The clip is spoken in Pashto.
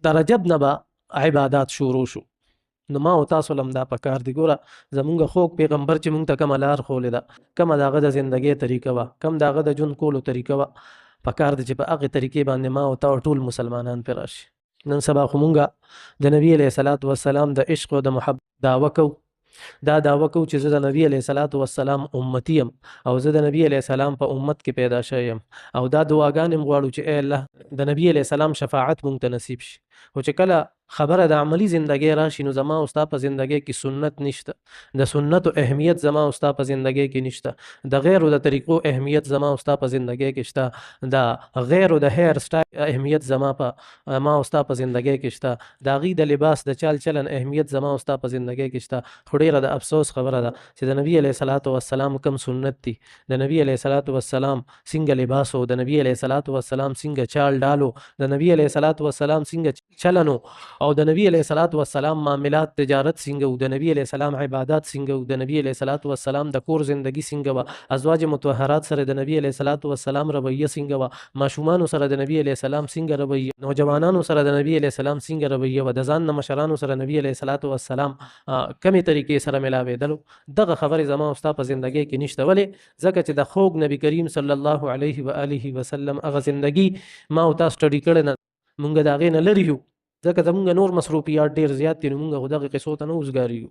د رجب نه به عبادات شروع شو. نو ما او تاسو لم دا پکار دی ګوره زمونږ خوږ پیغمبر چې مونږ ته کومه لار ښولې ده، کومه د هغه د زندګۍ طریقه وه، کوم د هغه د ژوند کولو طریقه وه، پکار دی چې په هغې طریقې باندې ما او تا او ټول مسلمانان پرې راشي. نن سبا خو مونږ د نبي علیه صلات وسلام د عشق او د محبت دعوه کوو. دا دعوه کوو چې زه د نبی علیه صلات وسلام امتی یم او زه د نبی علیه السلام په امت کې پیدا شوی یم، او دا دعاګانې م غواړو چې ای الله د نبی علیه السلام شفاعت مونږ ته نصیب شي. خو چې کله خبره د عملی زندګۍ راشي نو زما او ستا په زندګۍ کې سنت نشته، د سنتو اهمیت زما او ستا په زندګۍ کې نشته، د غیرو د طریقو اهمیت زما او ستا په زندګۍ کې شته، د غیرو د هیر سټایل اهمیت ما او ستا په زندګۍ کې شته، د هغې د لباس د چال چلن اهمیت زما او ستا په زندګۍ کې شته. خو ډېره د افسوس خبره ده چې د نبي علیه صلات وسلام کم سنت دي، د نبی علیه صلات وسلام څنګه لباس و، د نبی علیه صلات وسلام څنګه چال ډالو، د نبی علیه صلات وسلام څنګه چلنو، او د نبی علیه صلات وسلام معاملات تجارت څنګه و، د نبی علیه السلام عبادات څنګه و، د نبی علیه صلات وسلام د کور زندگی څنګه وه، ازواج مطهرات سره د نبی علیه صلات وسلام رویه څنګه وه، ماشومانو سره د نبی علیه السلام څنګه رویه، نوجوانانو سره د نبی علیه السلام څنګه رویه وه، د ځان نه مشرانو سره نبی علیه صلات وسلام کمې طریقې سره ملاوېدلو. دغه خبرې زما او ستا په زندګۍ کې نشته. ولې؟ ځکه چې د خوږ نبی کریم صلی الله علیه و آله وسلم هغه زندګي ما او تا سټډي کړې نه، مونږ د هغې نه لرې یو، ځکه زمونږ نور مصروفیات ډېر زیات دي نو مونږ خو دغې قصو ته نه اوسګارېږو.